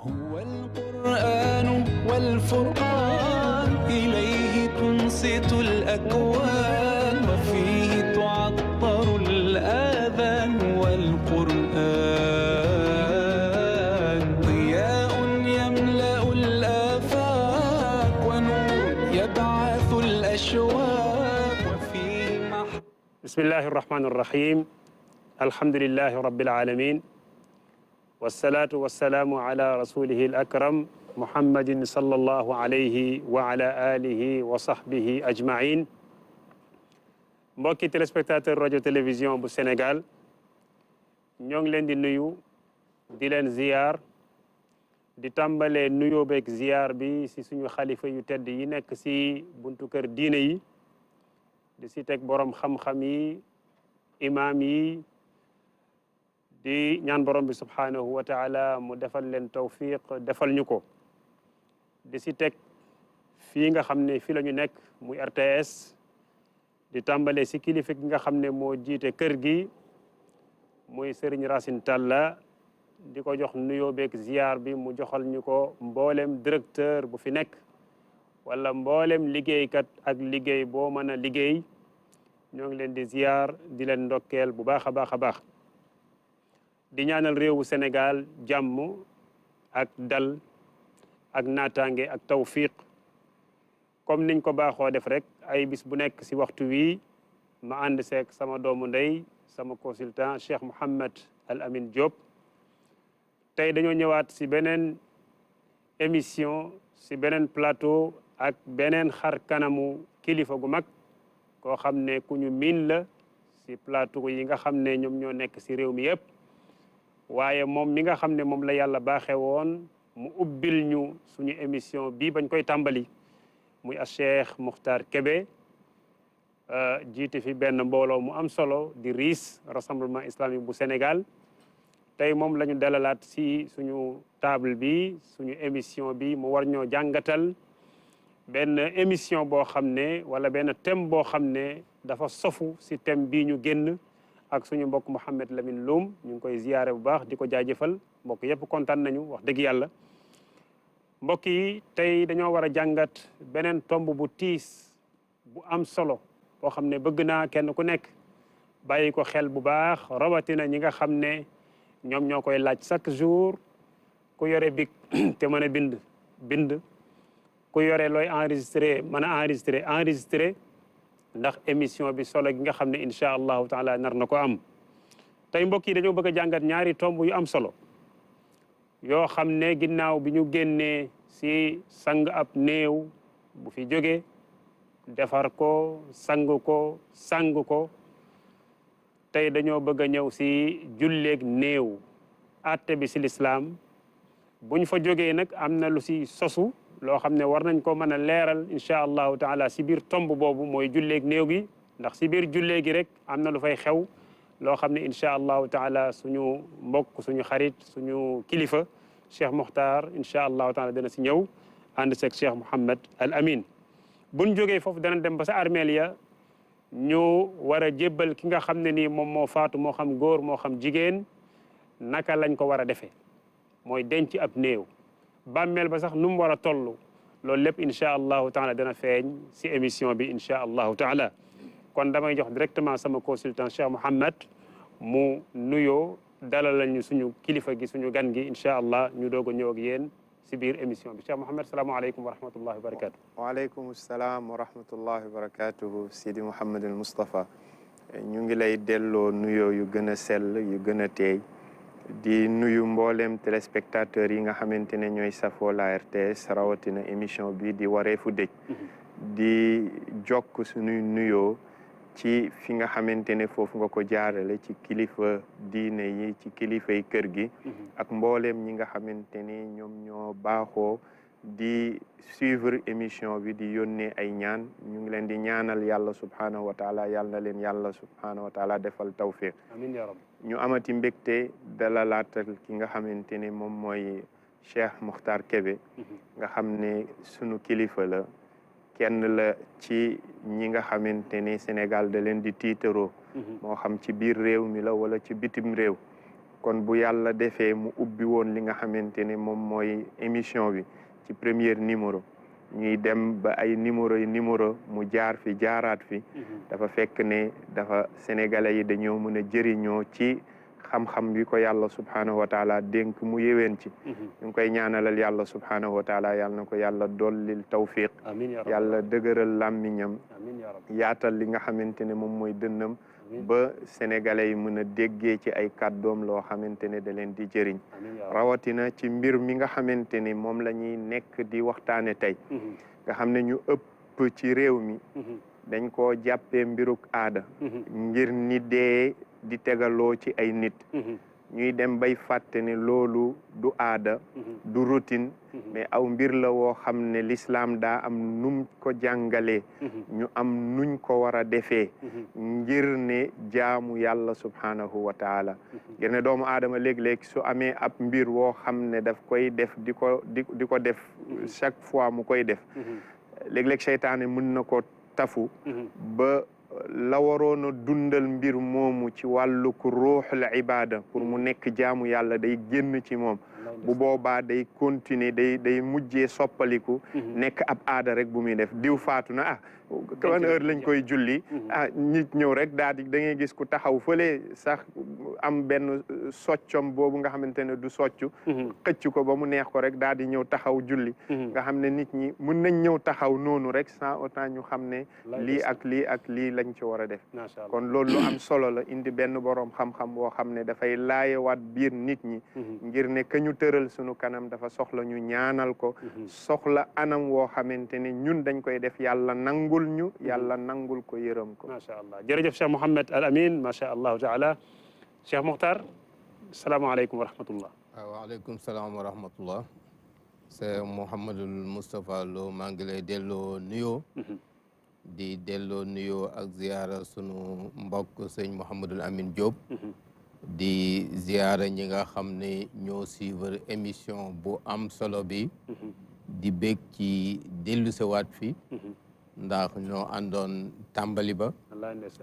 هو القرآن والفرقان إليه تنصت الأكوان وفيه تعطر الآذان والقرآن ضياء يملأ الآفاق ونور يبعث الأشواق وفيه بسم الله الرحمن الرحيم الحمد لله رب العالمين والصلاة والسلام على رسوله الأكرم محمد صلى الله عليه وعلى آله وصحبه أجمعين mbokki téléspectateur rajo télévision bu Sénégal ñoo ngi leen di nuyu di leen ziyaar di tàmbalee nuyoo beeg ziyaar bi si suñu xalifa yu tedd yi nekk si buntu kër diine yi di si teg borom xam-xam yi imaam yi di ñaan borom bi subhaanahu wa taala mu defal leen tawfiq defal ñu ko di si teg fii nga xam ne fii la ñu nekk muy RTS di tàmbale si kilifa gi nga xam ne moo jiite kër gi muy Serigne Racine Talla di ko jox nuyoo beeg ziyaar bi mu joxal ñu ko mboolem directeur bu fi nekk wala mboolem liggéeykat ak liggéey boo mën a liggéey ñoo ngi leen di ziyaar di leen ndokkeel bu baax a baax a baax di ñaanal réewu Sénégal jàmm ak dal ak naataange ak tawfiq comme niñ ko baaxoo def rek ay bis bu nekk si waxtu wi ma ànd seek sama doomu ndey sama consultant Cheikh Mouhamed Al Amin Diop tey dañoo ñëwaat si beneen émission si beneen plateau ak beneen xar kanamu kilifa gu mag koo xam ne ku ñu miin la si plateau yi nga xam ne ñoom ñoo nekk si réew mi yëpp waaye moom mi nga xam ne moom la yàlla baaxee woon mu ubbil ñu suñu émission bii bañ koy tàmbali muy a Cheikh Mokhtar Kébé jiite fi benn mbooloo mu am solo di RIS rassemblement islamique bu Sénégal tey moom la ñu dalalaat si suñu table bi suñu émission bi mu war ñoo jàngatal benn émission boo xam ne wala benn thème boo xam ne dafa sofu si thème bii ñu génn ak suñu mbokk Mouhamed Lamine Loum ñu ngi koy ziyaare bu baax di ko jaajëfal mbokk yëpp kontaan nañu wax dëgg yàlla mbokk yi tey dañoo war a jàngat beneen tomb bu tiis bu am solo boo xam ne bëgg naa kenn ku nekk bàyyi ko xel bu baax rawatina ñi nga xam ne ñoom ñoo koy laaj chaque jour ku yore bic te mën a bind ku yore looy enregistré mën a enregistré ndax émission bi solo gi nga xam ne incha allahu taala nar na ko am tey mbokk yi dañoo bëgg a jàngat ñaari tomb yu am solo yoo xam ne ginnaaw bi ñu génnee si sang ab néew bu fi jóge defar ko sang ko tey dañoo bëgg a ñëw si julleeg néew atte bi si lislaam buñ fa jógee nag am na lu si sosu loo xam ne war nañ ko mën a leeral incha allahu taala si biir tomb boobu mooy julleeg néew gi ndax si biir jullee gi rek am na lu fay xew loo xam ne incha allahu taala suñu mbokk suñu xarit suñu kilifa Cheikh Mokhtar incha allahu taala dana si ñëw ànd seeg Cheikh Mouhamed Al Amin buñ jógee foofu dana dem ba sa armeel ya ñu war a jébbal ki nga xam ne nii moom moo faatu moo xam góor moo xam jigéen naka lañ ko war a defee mooy denc ab néew bàmmeel ba sax nu mu war a toll loolu lépp incha allahu taala dana feeñ si émission bi incha allahu taala kon damay jox directement sama consultant Cheikh Mouhamed mu nuyoo dalal lañu suñu kilifa gi suñu gan gi incha allah ñu doog a ñëw ak yéen si biir émission bi Cheikh Mouhamed salaamaaleykum wa rahmatullahi wa barakatuh. waaleykum salaam wa rahmatullahi wa barakatuhu Sidi Mouhamed al Moustapha ñu ngi lay delloo nuyoo yu gën a sell yu gën a teey di nuyu mboolem téléspectateurs yi nga xamante ne ñooy safoo la RTS rawatina émission bi di wareefu dëj di jokk suñuy nuyoo ci fi nga xamante ne foofu nga ko jaarale ci kilifa diine yi ci kilifay kër gi ak mboolem ñi nga xamante ni ñoom ñoo baaxoo di suivre émission bi di yónnee ay ñaan ñu ngi leen di ñaanal yàlla subhaanahu wa taala yàlla na leen yàlla subhaanahu wa taala defal tawfiq amiin yaa rabbi ñu amati mbégte dalalaatal ki nga xamante ne moom mooy Cheikh Mokhtar Kébé nga xam ne sunu kilifa la kenn la ci ñi nga xamante ni Sénégal da leen di tiitaroo moo xam ci biir réew mi la wala ci bitim réew kon bu yàlla defee mu ubbi woon li nga xamante ne moom mooy émission bi ci premier numéro ñuy dem ba ay numéro mu jaar fi jaaraat fi dafa fekk ne dafa sénégalais yi dañoo mën a jëriñoo ci xam-xam bi ko yàlla subhaanahu wa taala dénk mu yéwén ci ñu ngi koy ñaanalal yàlla subhaanahu wa taala yàlla na ko yàlla dollil tawfiq yàlla dëgëral làmmiñam yaatal li nga xamante ne moom mooy dënnam ba sénégalais yi mën a déggee ci ay kàddoom loo xamante ne da leen di jëriñ rawatina ci mbir mi nga xamante ne moom la ñuy nekk di waxtaane tey nga xam ne ñu ëpp ci réew mi dañ koo jàppee mbiruk aada ngir ni dee di tegaloo ci ay nit ñuy dem bay fàtte ne loolu du aada du routine mais aw mbir la woo xam ne l'islam daa am num ko jàngalee ñu am nuñ ko war a defee ngir ne jaamu yàlla subhaanahu wa taala ngir ne doomu aadama léeg-léeg su amee ab mbir woo xam ne daf koy def di ko def chaque fois mu koy def léeg-léeg seytaane mën na ko tafu ba la waroon a dundal mbir moomu ci wàllu ko ruuxul ibada pour mu nekk jaamu yàlla day génn ci moom bu boobaa day continuer day mujjee soppaliku nekk ab aada rek bu muy def diw faatu na ban heure lañ koy julli nit ñëw rek daal di da ngay gis ku taxaw fële sax am benn soccom boobu nga xamante ne du soccu xëcc ko ba mu neex ko rek daal di ñëw taxaw julli nga xam ne nit ñi mën nañ ñëw taxaw noonu rek sans autant ñu xam ne lii ak lii lañ ci war a def kon loolu lu am solo la indi benn boroom xam-xam boo xam ne dafay laayewaat biir nit ñi ngir ne ka ñu tëral sunu kanam dafa soxla ñu ñaanal ko soxla anam woo xamante ne ñun dañ koy def yàlla nangul ñu yàlla nangul ko yërëm ko macha allah jërëjëf Cheikh Mouhamed Al Amin macha allahu taala Cheikh Mokhtar salaamaaleykum wa rahmatullah waaleykum salaam wa rahmatullah c'est Mouhamadul Moustapha Lo maa ngi lay delloo nuyoo di delloo nuyoo ak ziyaara sunu mbokk sëñ Mouhamadul Amin Diop di ziyaara ñi nga xam ne ñoo suivre émission bu am solo bi di bég ci dellu sewaat fi ndax ñoo àndoon tàmbali ba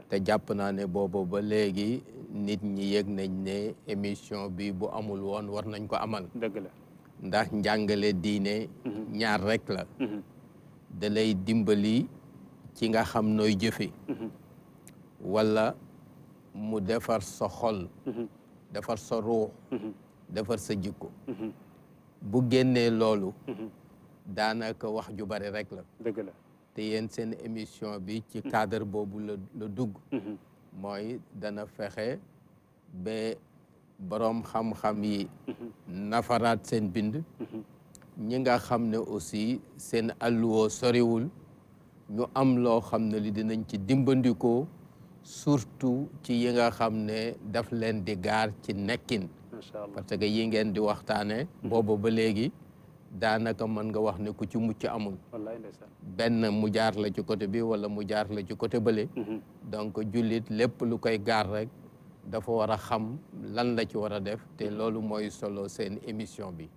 te jàpp naa ne boobu ba léegi nit ñi yëg nañ ne émission bi bu amul woon war nañ ko amal dëgg la ndax njàngale diine ñaar rek la da lay dimbali ci nga xam nooy jëfe wala mu defar sa xol defar sa ruux defar sa jikko bu génnee loolu daanaka wax ju bari rek la dëgg la te yéen seen émission bi ci cadre boobu la dugg mooy dana fexe ba boroom xam-xam yi nafaraat seen bind ñi nga xam ne aussi seen alluwoo soriwul ñu am loo xam ne li dinañ ci dimbandikoo surtout ci yi nga xam ne daf leen di gaar ci nekkin parce que yi ngeen di waxtaane boobu ba léegi daanaka mën nga wax ne ku ci mucc amul benn mu jaar la ci côté bi wala mu jaar la ci côté bële donc jullit lépp lu koy gaar rek dafa war a xam lan la ci war a def te loolu mooy solo seen émission bi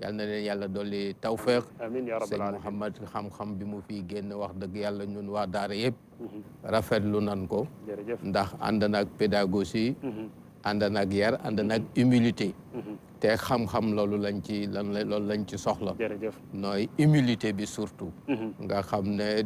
yal na leen yàlla dolli tawfeex amiin yaa rabbal sëñ aalamiin Mouhamed xam-xam bi mu fiy génn wax dëgg yàlla ñun waa daara yëpp rafetlu nan ko jërëjëf ndax ànd naag pédagogie ànd naag yar ànd naag humilité te xam-xam loolu lañ ci soxla jërëjëf nooy humilité bi surtout nga xam ne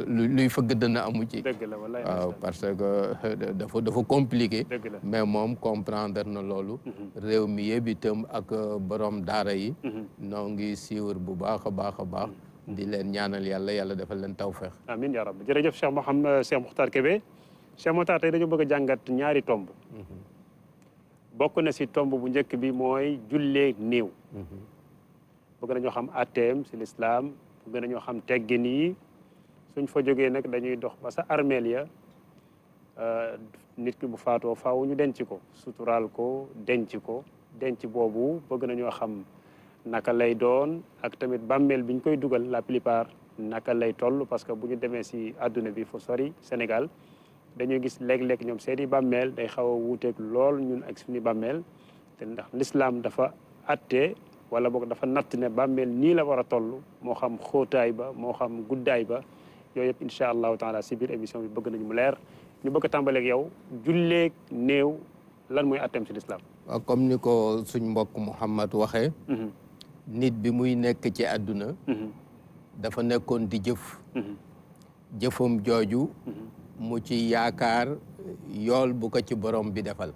luy fëgg dana amu ci dëgg la wallaay waaw parce que dafa compliqué dëgg la mais moom comprendre na loolu réew mi yëpp itam ak borom daara yi noo ngi siiwar bu baax a baax a baax di leen ñaanal yàlla defal leen tawfeex amiin yaa rabbi jërëjëf Cheikh Mokhtar Kébé Cheikh Mokhtar tey dañu bëgg a jàngat ñaari tomb bokk na si tomb bu njëkk bi mooy jullee néew bëgg nañoo xam atteem si lislaam bëgg nañoo xam teggin yi suñ fa jógee nag dañuy dox ba sa armeel ya nit ki bu faatoo faaw ñu denc ko suturaal ko denc boobu bëgg nañoo xam naka lay doon ak tamit bàmmeel biñ koy dugal la plupart naka lay toll parce que bu ñu demee si àdduna bi fu sori Sénégal dañuy gis léeg-léeg ñoom seeni bàmmeel day xaw a wuuteeg lool ñun ak suñu bàmmeel te ndax l'islam dafa atte wala boog dafa natt ne bàmmeel nii la war a toll moo xam xóotaay ba moo xam guddaay ba yooyu yëpp incha allahu taala si biir émission bi bëgg nañu mu leer ñu bëgg a tàmbaleeg yow julleeg néew lan mooy atteem si l'islam comme ni ko suñ mbokk Mouhamad waxee nit bi muy nekk ci àdduna dafa nekkoon di jëf jëfam jooju mu ci yaakaar yool bu ko ci borom bi defal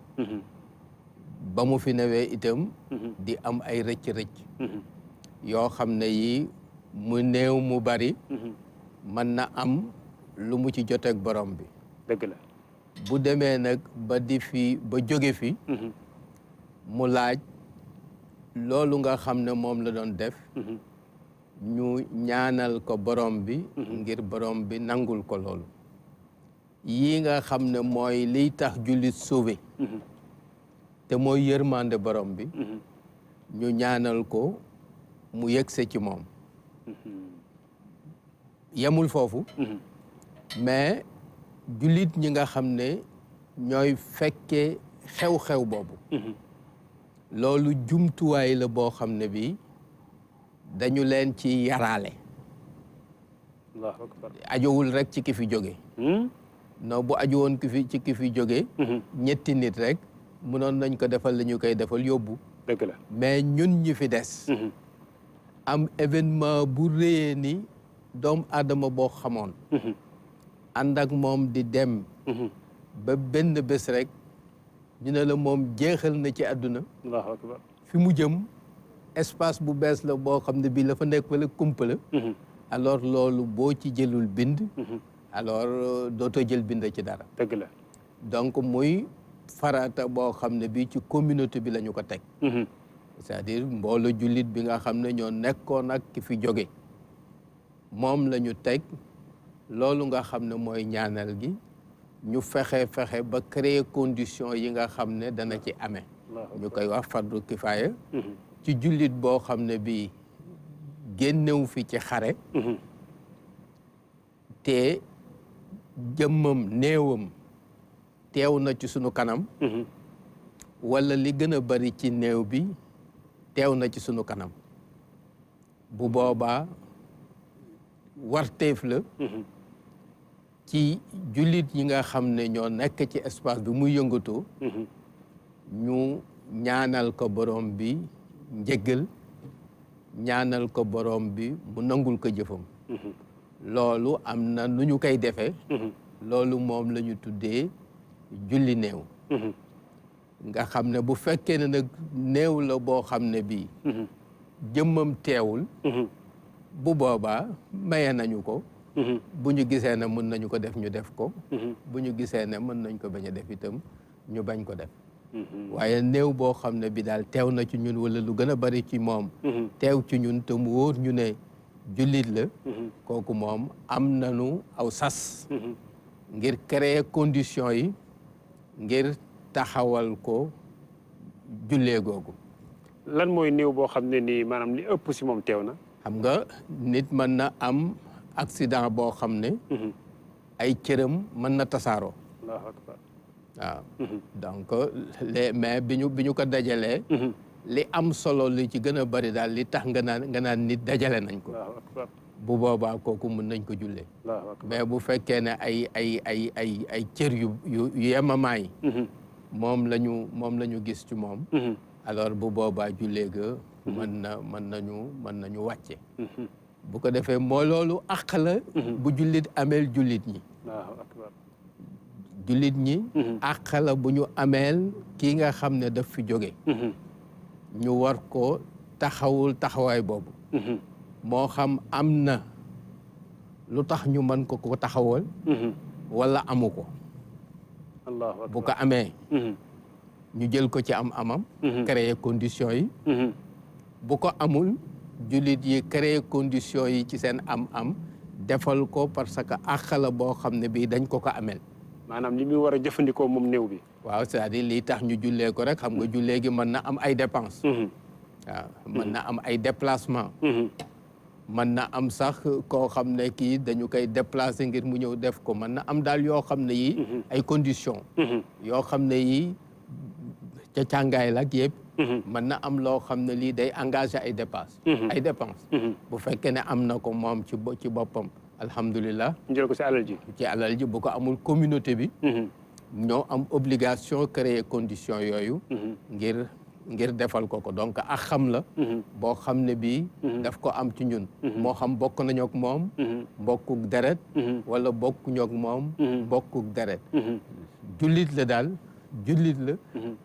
ba mu fi newee itam di am ay rëcc-rëcc yoo xam ne yi mu néew mu bari mën na am lu mu ci joteeg borom bi dëgg la bu demee nag ba di fi ba jóge fi mu laaj loolu nga xam ne moom la doon def ñu ñaanal ko borom bi ngir borom bi nangul ko loolu yii nga xam ne mooy liy tax jullit sauvé te mooy yërmande borom bi ñu ñaanal ko mu yegse ci moom yemul foofu mais jullit ñi nga xam ne ñooy fekkee xew-xew boobu loolu jumtuwaay la boo xam ne bi dañu leen ci yaraale allahu akbar ajowul rek ci ki fi jóge non bu aju woon ci ki fi jóge ñetti nit rek mënoon nañ ko defal li ñu koy defal yóbbu dëgg la mais ñun ñi fi des am événement bu réyee ni doomu aadama boo xamoon ànd ak moom di dem ba benn bés rek ñu ne la moom jeexal na ci àdduna allahu akbar fi mu jëm espace bu bees la boo xam ne bii la fa nekk wala kumpa la alors loolu boo ci jëlul bind alors dootoo jël bind ci dara dëgg la donc muy farata boo xam ne bii ci communauté bi la ñu ko teg c'est-à-dire mboolo jullit bi nga xam ne ñoo nekkoon ak ki fi jóge moom la ñu teg loolu nga xam ne mooy ñaanal gi ñu fexe ba créer condition yi nga xam ne dana ci amee ñu koy wax fardu kifaaya ci jullit boo xam ne bii génnewu fi ci xare te jëmmam néewam teew na ci sunu kanam wala li gën a bari ci néew bi teew na ci sunu kanam bu boobaa warteef la ci jullit yi nga xam ne ñoo nekk ci espace bi muy yëngatoo ñu ñaanal ko borom bi njëggal ñaanal ko borom bi mu nangul ko jëfam loolu am na nu ñu koy defee loolu moom la ñu tuddee julli néew nga xam ne bu fekkee ne nag néew la boo xam ne bii jëmmam teewul bu boobaa maye nañu ko bu ñu gisee ne mën nañu ko def ñu def ko bu ñu gisee ne mën nañ ko bañ a def itam ñu bañ ko def waaye néew boo xam ne bi daal teew na ci ñun wala lu gën a bari ci moom teew ci ñun te mu wóor ñu ne jullit la kooku moom am nañu aw sas ngir créer condition yi ngir taxawal ko jullee googu lan mooy néew boo xam ne nii maanaam li ëpp si moom teew na xam nga nit mën na am accident boo xam ne ay cëram mën na tasaaroo allahu akbar waaw donc mais bi ñu ko dajalee li am solo li ci gën a bari daal li tax nga naan nit dajale nañ ko allahu akbar bu boobaa kooku mën nañ ko jullee allahu akbar mais bu fekkee ne ay cër yu yemamaay moom la ñu gis ci moom alors bu boobaa jullee ga mën nañu wàcce bu ko defee moo loolu àq la bu jullit ameel jullit ñi allahu akbar jullit ñi àq la bu ñu ameel kii nga xam ne daf fi jóge ñu war ko taxawul taxawaay boobu moo xam am na lu tax ñu mën ko taxawal wala amu ko allahu akbar bu ko amee ñu jël ko ci amam créer condition yi bu ko amul jullit yi créer condition yi ci seen am defal ko parce que àq la boo xam ne bii dañ ko amel maanaam li muy war a jëfandikoo moom néew bi waaw c'est-à-dire lii tax ñu jullee ko rek xam nga jullee gi mën na am ay dépenses waaw mën na am ay déplacement mën na am sax koo xam ne kii dañu koy déplacer ngir mu ñëw def ko mën na am daal yoo xam ne yi ay conditions yoo xam ne yi ca càngaay la ak yëpp mën na am loo xam ne lii day engagé ay dépenses bu fekkee ne am na ko moom ci boppam alhamdulilah jël ko ci alal ji bu ko amul communauté bi ñoo am obligation créer condition yooyu ngir defal ko donc ak xam la boo xam ne bii daf ko am ci ñun moo xam bokk nañu ak moom mbokkuk deret wala bokkuñu ak moom mbokkuk deret jullit la daal jullit la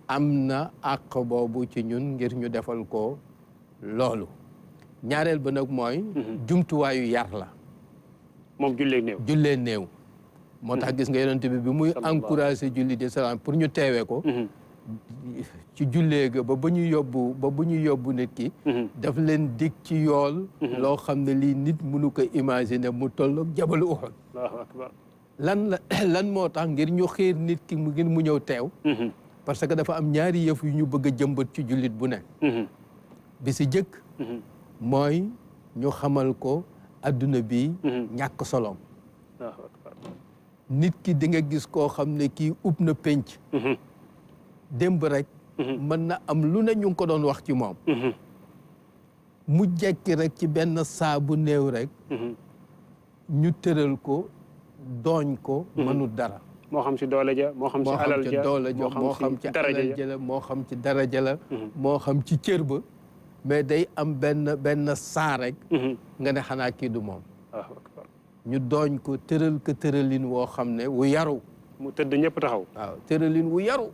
am na àq boobu ci ñun ngir ñu defal ko loolu ñaareel ba nag mooy jumtuwaayu yar la moom jullee néew moo tax gis nga yonent bi muy encouragé jullit di salaam pour ñu teewee ko ci jullee ga ba bu ñu yóbbu nit ki daf leen dig ci yool loo xam ne lii nit mënu ko imaginer mu tolloog jabalu Uhud Allahu akbar lan moo tax ngir ñu xiir nit ki ngir mu ñëw teew parce que dafa am ñaari yëf yu ñu bëgg a jëmbat ci jullit bu ne bi si jëkk mooy ñu xamal ko adduna bi ñàkk solom nit ki di nga gis koo xam ne kii ub na penc démb rek mën na am lu ne ñu ngi ko doon wax ci moom mu jekki rek ci benn saa bu néew rek ñu tëral ko dooñ ko mënul dara moo xam ci doole ja moo xam ci alal ja moo xam ci alal ja la moo xam ci daraja la moo xam ci cër ba mais day am benn saa rek nga ne xanaa kii du moom ñu dooñ ko tëral ko tëralin woo xam ne wu yaru mu tëdd ñëpp taxaw waaw tëralin wu yaru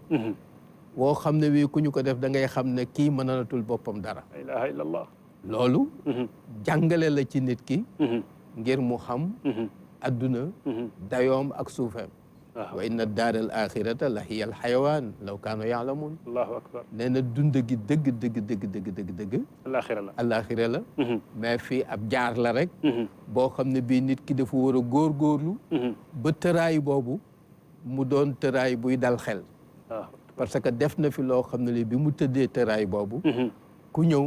woo xam ne wii ku ñu ko def da ngay xam ne kii mënalatul boppam dara la ilaha illallah loolu jàngale la ci nit ki ngir mu xam adduna dayoom ak suufeem wa inna daar al axirata la hiya al xayawaan law kaanu yaalamuun allahu akbar nee na dund gi dëgg alaxira la mais fii ab jaar la rek boo xam ne bii nit ki dafa war a góorgóorlu ba tëraay boobu mu doon tëraay buy dal xel parce que def na fi loo xam ne li bi mu tëddee tëraay boobu ku ñëw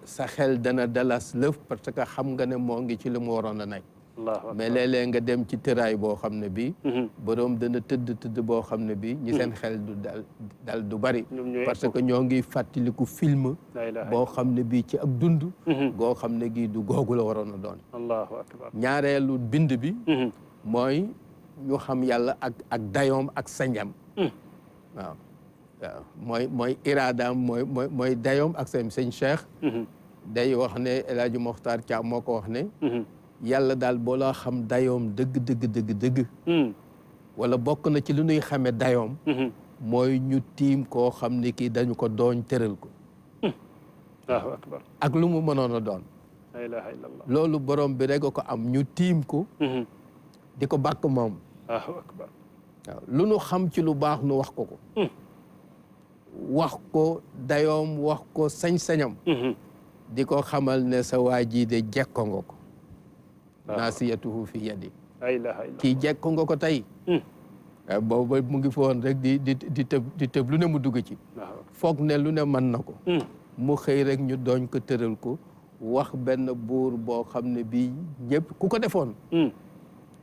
sa xel dana dalas lëf parce que xam nga ne moo ngi ci li mu waroon a nekk mais léeg-léeg nga dem ci tëraay boo xam ne bii boroom dana tëdd boo xam ne bii ñi seen xel du dal du bari parce que ñoo ngi fàttaliku film boo xam ne bii ci ak dund goo xam ne gii du googu la waroon a doon allahu akbar ñaareelu bind bi mooy ñu xam yàlla ak dayoom ak sañam waaw mooy iraadaam mooy dayoom ak sëñ Cheikh day wax ne El Hadji Mokhtar Thiam moo ko wax ne yàlla daal boo la xam dayoom dëgg wala bokk na ci lu ñuy xamee dayoom mooy ñu tiim koo xam ne kii dañu ko dooñ tëral ko Allahu akbar ak lu mu mënoon a doon la ilaha illallah loolu borom bi rek ko am ñu tiim ko di ko bàkk moom Allahu akbar waaw lu nu xam ci lu baax nu wax ko wax ko dayoom wax ko sañ-sañam di ko xamal ne sa waa ji de jekko nga ko naasiyatuhu fi yadi la ilaha illallah kii jekko nga ko tey boobu mu ngi foon rek di tëb lu ne mu dugg ci foog ne lu ne mën na ko mu xëy rek ñu dooñ ko tëral ko wax benn buur boo xam ne bii ñëpp ku ko defoon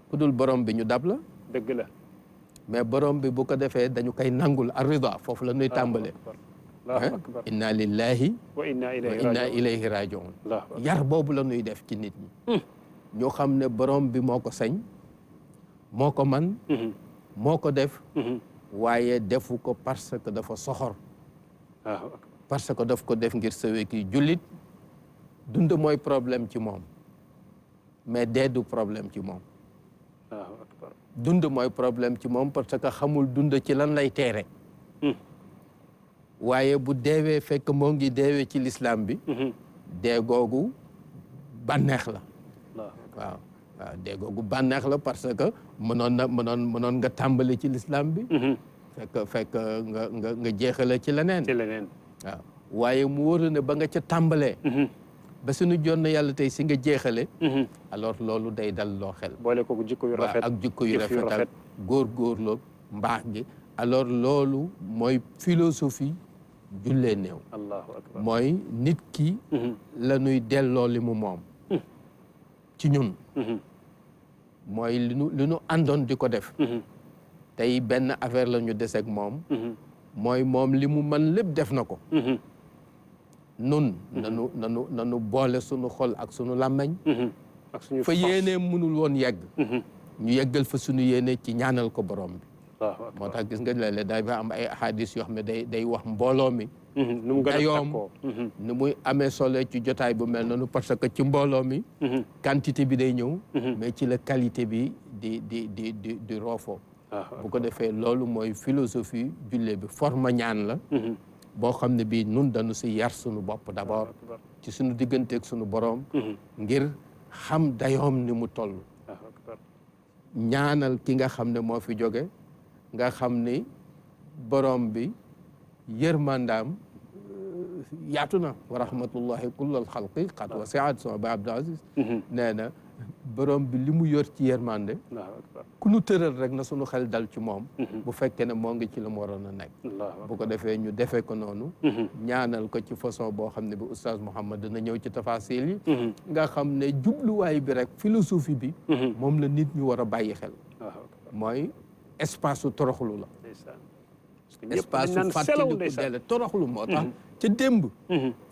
ku dul borom bi ñu dab la dëgg la mais borom bi bu ko defee dañu koy nangul ar-rida foofu la ñuy tàmbalee inna lillahi wa inna ilayhi rajiun yar boobu la ñuy def ci nit ñi ñu xam ne borom bi moo ko sañ moo ko man moo ko def waaye defu ko parce que dafa soxor parce que daf ko def ngir sawee kii jullit dund mooy problème ci moom mais dee du problème ci moom dund mooy problème ci moom parce que xamul dund ci lan lay teere waaye bu deewee fekk moo ngi deewee ci l'islam bi dee googu bànneex la waaw dee googu bànneex la parce que mënoon nga tàmbali ci l'islam bi fekk nga jeexale ci leneen waaw waaye mu wóor ne ba nga ca tàmbalee ba suñu jonn yàlla tey si nga jeexale alors loolu day dal loo xel boole ko jikko yu rafet ak jikko yu rafet ak góorgóorloo mbaax gi alors loolu mooy philosophie jullee néew allahu akbar mooy nit ki la ñuy delloo li mu moom ci ñun mooy li nu àndoon di ko def tey benn affaire la ñu deseeg moom mooy moom li mu mën lépp def na ko nun nanu boole sunu xol ak sunu làmmeñ ak suñu fa yéenee mënul woon yegg ñu yeggal fa sunu yéene ci ñaanal ko borom bi moo tax gis nga léeg-léeg day ba am ay hadis yoo xam ne day wax mbooloo mi nu mu gën a dayoom takkoo ni muy amee solo ci jotaay bu mel noonu parce que ci mbooloo mi quantité bi day ñëw mais ci la qualité bi di roofoo bu ko defee loolu mooy philosophie jullee bi forme ñaan la boo xam ne bii nun dañu si yar suñu bopp d'abord ci suñu digganteeg suñu boroom ngir xam dayoom ni mu toll ñaanal ki nga xam ne moo fi jóge nga xam ni boroom bi yërmandaam yaatu na wa rahmatullahi kullal xalqi qad wasiat sama ba Abdul Aziz nee na borom bi li mu yor ci yërmande ku nu tëral rek na sunu xel dal ci moom bu fekkee ne moo ngi ci la mu waroon a nekk bu ko defee ñu defee ko noonu ñaanal ko ci façon boo xam ne bi oustaz Mouhammad dina ñëw ci tafasil yi nga xam ne jubluwaay bi rek philosophie bi moom la nit ñu war a bàyyi xel mooy espace su toroxlu la espace su fàttaliku dele toroxlu moo tax ca démb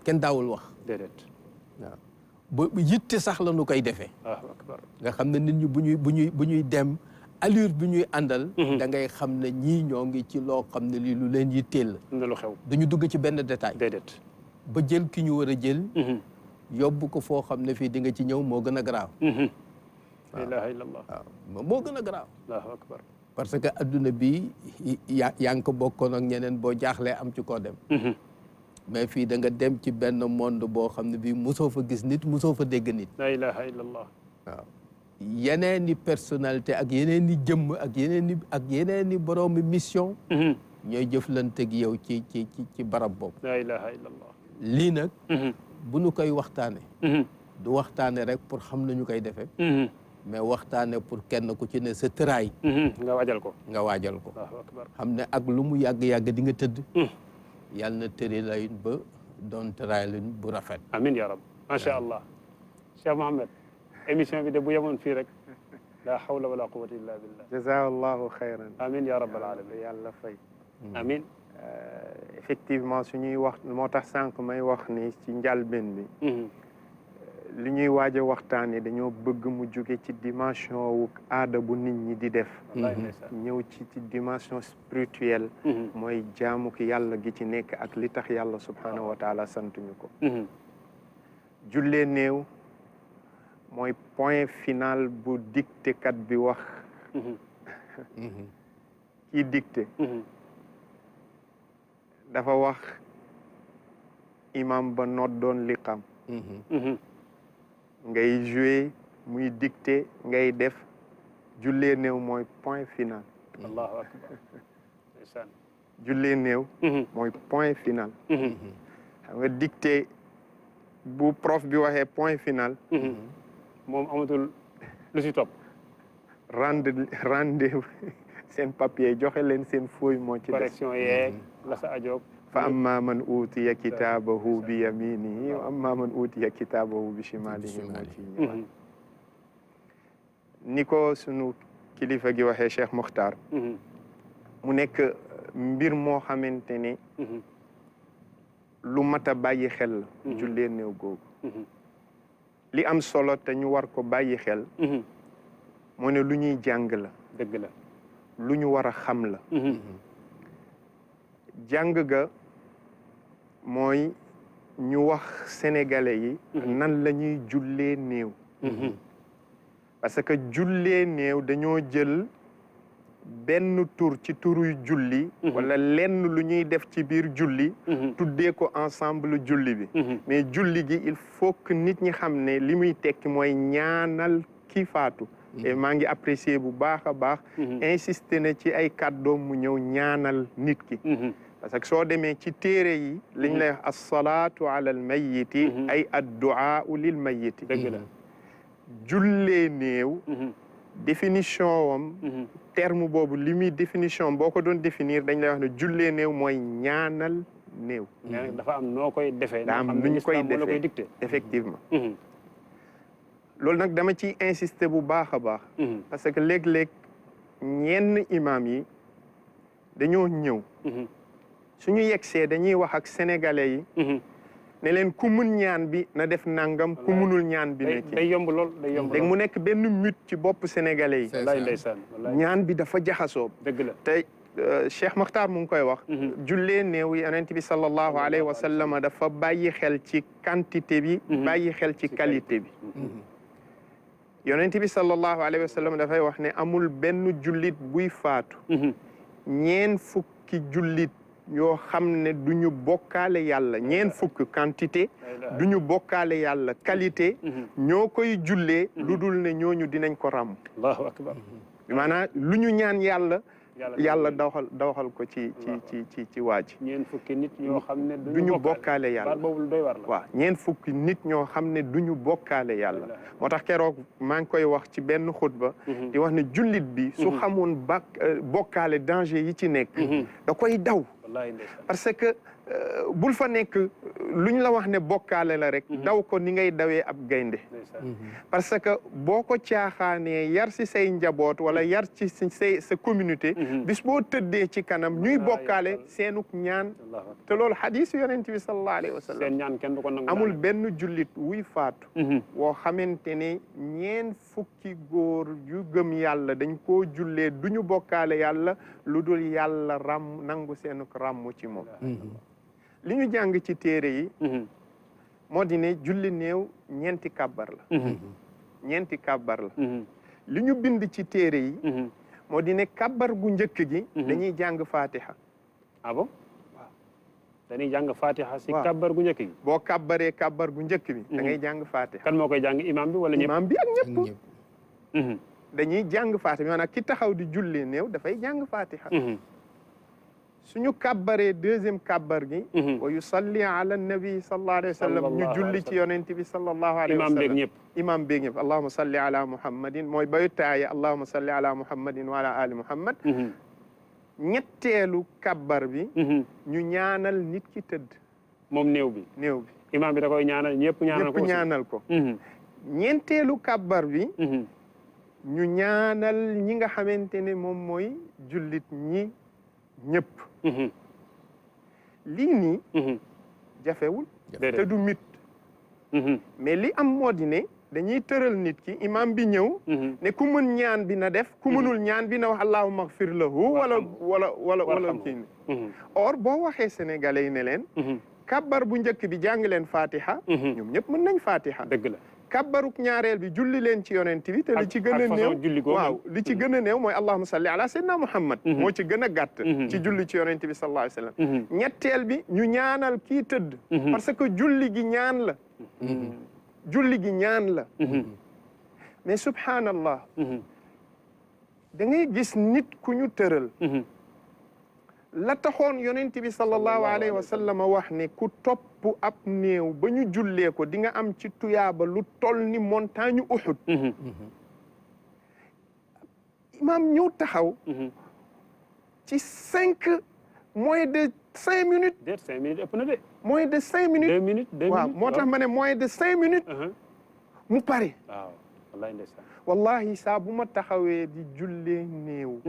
kenn daawul wax déedéet waaw ba yitte sax la nu koy defee nga xam ne nit ñi bu ñuy dem allure bi ñuy àndal da ngay xam ne ñii ñoo ngi ci loo xam ne lii lu leen yitteel la lu xew dañu dugg ci benn détail déedéet ba jël ki ñu war a jël yóbbu ko foo xam ne fii di nga ci ñëw moo gën a garaaw la ilaha illallah waaw moo gën a garaaw allahu akbar parce que adduna bi yaa ngi ko bokkoon ak ñeneen boo jaaxlee am ci koo dem mais fii da nga dem ci benn monde boo xam ne bii mosoo fa gis nit mosoo fa dégg nit la ilaha illallah waaw yeneen i personnalité ak yeneen i jëmm ak yeneen i boroomi mission ñooy jëflanteeg yow ci barab boobu la ilaha illallah lii nag bu nu koy waxtaane du waxtaane rek pour xam nañu koy defee mais waxtaane pour kenn ku ci ne sa tëraay nga waajal ko allahu akbar xam ne ak lu mu yàgg-yàgg di nga tëdd yàlla na tëri lay ba doon tëraay lañ bu rafet amin ya rab macha allah Cheikh Mouhamed émission bi de bu yemoon fii rek la hawla wala quwwata illa billah jazakallahu xayran amin ya rabbal alamin yàlla fay amin effectivement suñuy wax moo tax sànq may wax ni ci njalbeen bi li ñuy waaj a waxtaane dañoo bëgg mu jóge ci dimension wu aada bu nit ñi di def ñëw ci dimension spirituelle mooy jaamu ki yàlla gi ci nekk ak li tax yàlla subhanahu wa taala sant ñu ko jullee néew mooy point final bu dicté kat bi wax kii dicté dafa wax imam ba noddoon liqam ngay joué muy dicté ngay def jullee néew mooy point final allahu akbar ndeysaan jullee néew mooy point final xam nga dicté bu prof bi waxee point final moom amatul lu si topp rende seen papier joxe leen seen feuille moo ci correction yeeg la sa ajoog fa amma man utiya kitaabahu bi yaminihi wa amma man utiya kitaabahu bi shimalihi moo ci ñëwaat ni ko sunu kilifa gi waxee Cheikh Mokhtar mu nekk mbir moo xamante ne lu mat a bàyyi xel la jullee néew googu li am solo te ñu war ko bàyyi xel moo ne lu ñuy jàng la dëgg la lu ñu war a xam la jàng ga mooy ñu wax sénégalais yi nan la ñuy jullee néew parce que jullee néew dañoo jël benn tur ci turuy julli wala lenn lu ñuy def ci biir julli tuddee ko ensemble julli bi mais julli gi il faut que nit ñi xam ne li muy tekki mooy ñaanal ki faatu et maa ngi apprécier bu baax a baax insister na ci ay kàddoom mu ñëw ñaanal nit ki parce que soo demee ci téere yi liñ lay wax as-salaatu ala al mayiti ay addu'a lil mayiti dëgg la jullee néew définition wam terme boobu li muy définition boo ko doon définir dañ lay wax ne jullee néew mooy ñaanal néew dafa am noo koy defee daa am nu ñu koy defee dicté effectivement loolu nag dama ciy insister bu baax a baax parce que léeg-léeg ñenn imam yi dañoo ñëw suñu yegsee dañuy wax ak sénégalais yi ne leen ku mun ñaan bi na def nangam ku munul ñaan bi ne day yomb lool day yomb léegi mu nekk benn mythe ci bopp sénégalais yi wallaay ndeysaan wallaay ñaan bi dafa jaxasoo dëgg la te Cheikh Makhtar mu ngi koy wax jullee néew yonent bi sallallahu alayhi wa sallam dafa bàyyi xel ci quantité bi bàyyi xel ci qualité bi yonent bi sallallahu alayhi wa sallam dafay wax ne amul benn jullit buy faatu ñeen fukki jullit yoo xam ne du ñu bokkaale yàlla ñeen fukk quantité du ñu bokkaale yàlla qualité ñoo koy jullee lu dul ne ñooñu dinañ ko ràmm allahu akbar maanaam lu ñu ñaan yàlla yàlla dawxal ko ci waaj ñeen fukki nit ñoo xam ne du ñu bokkaale yàlla boobu doy war la waaw ñeen fukki nit ñoo xam ne du ñu bokkaale yàlla moo tax keroog maa ngi koy wax ci benn xutba di wax ne jullit bi su xamoon bokkaale danger yi ci nekk da koy daw parce que bul fa nekk luñ la wax ne bokkaale la rek daw ko ni ngay dawee ab gaynde parce que boo ko caaxaanee yar si say njaboot wala yar ci sa communauté bis boo tëddee ci kanam ñuy bokkaale seenuk ñaan te loolu xadiis yonent bi sallallahu alayhi wa sallam seen ñaan kenn du ko nangu amul benn jullit wuy faatu woo xamante ne ñeen fukki góor yu gëm yàlla dañ koo jullee du ñu bokkaale yàlla lu dul yàlla nangu seenuk ràmm ci moom li ñu jàng ci téere yi moo di ne julli néew ñeenti kàbbar la ñeenti kàbbar la li ñu bind ci téere yi moo di ne kàbbar gu njëkk gi dañuy jàng fatiha ah bon waaw dañuy jàng fatiha si kàbbar gu njëkk gi boo kàbbaree kàbbar gu njëkk bi da ngay jàng fatiha kan moo koy jàng imam bi wala ñëpp imam bi ak ñëpp dañuy jàng fatiha maanaam ki taxaw di julli néew dafay jàng fatiha suñu kàbbaree deuxième kàbbar gi wa yusalli ala nabi sallallahu alayhi wa sallam ñu julli ci yonent bi sallallahu alayhi wa sallam imam beeg ñëpp allahuma salli ala muhammadin mooy bayu taaya allahuma salli ala muhammadin wa ala ali muhammad ñetteelu kàbbar bi ñu ñaanal nit ki tëdd moom néew bi imam bi da koy ñaanal ñëpp ñaanal ko ñeenteelu kàbbar bi ñu ñaanal ñi nga xamante ne moom mooy jullit ñi ñëpp lii nii jafewul te du mit mais li am moo di ne dañuy tëral nit ki imam bi ñëw ne ku mën ñaan bi na def ku mënul ñaan bi na wax allahumma ighfir lahu wala kii or boo waxee sénégalais yi ne leen kabbar bu njëkk bi jàng leen fatiha ñoom ñëpp mën nañ fatiha dëgg la kabbaruk ñaareel bi julli leen ci yonent bi te li ci gën a néew waaw li ci gën a néew mooy allahumma salli ala sayyidina muhammad moo ci gën a gàtt ci julli ci yonent bi sallallahu alayhi wa sallam ñetteel bi ñu ñaanal kii tëdd parce que julli gi ñaan la julli gi ñaan la mais subhanallah da ngay gis nit ku ñu tëral la taxoon yonent bi sallallahu alayhi wa sallam wax ne ku topp ab néew ba ñu jullee ko di nga am ci tuyaaba lu toll ni montagne Uhud imam ñëw taxaw ci moins de 5 minutes. 5 minutes ëpp na de. moins de 5 minutes 2 minutes 2 minutes waaw moo tax ma ne moins de 5 minutes. mu pare. waaw wallahi ndeysaan. wallahi saa bu ma taxawee di jullee néew.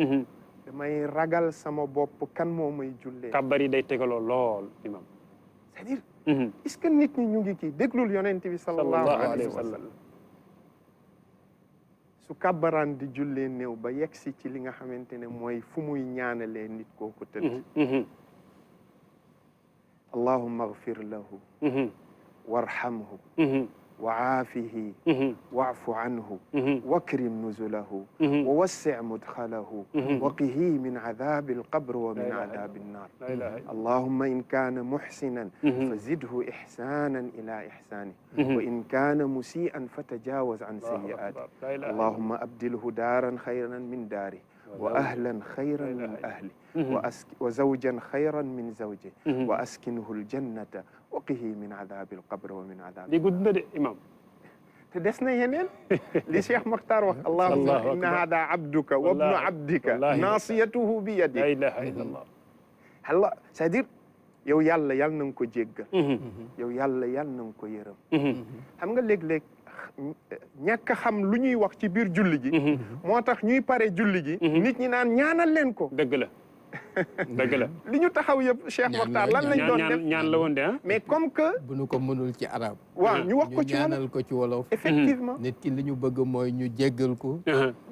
damay ragal sama bopp kan moo may jullee. kàbbar yi day tegaloo lool imam. c'est-à-dire. est-ce que nit ñi ñu ngi kii déglul yonent bi sallallahu alayhi wa sallam. su kàbbaraan di jullee néew ba yegsi ci li nga xamante ne mooy fu muy ñaanalee nit kooku tëdd. allahumma ighfir lahu. warhamhu. وعافه واعف عنه واكرم نزله ووسع مدخله وقه من عذاب القبر ومن عذاب النار اللهم إن كان محسنا فزده إحسانا إلى إحسانه وإن كان مسيئا فتجاوز عن سيئاته اللهم أبدله دارا خيرا من داره وأهلا خيرا من أهله وزوجا خيرا من زوجه وأسكنه الجنة وقه من عذاب القبر ومن عذاب li gudd na de imam te des na yeneen li Cheikh Makhtar wax allahumma inna hada abduka wa ibnu abdika nasiyatuhu bi yadik la ilaha illallah Allah c'est-à-dire yow yàlla yal na nga ko jéggal yow yàlla yal na nga ko yërëm xam nga léeg-léeg ñàkk a xam lu ñuy wax ci biir julli gi moo tax ñuy pare julli gi nit ñi naan ñaanal leen ko dëgg la dëgg la li ñu taxaw yëpp Cheikh Mokhtar lan lañ doon def ñaan la woon de mais comme que bu nu ko mënul ci arab waaw ñu wax ko ci wolof ñaanal ko ci wolof effectivement nit ki li ñu bëgg mooy ñu jéggal ko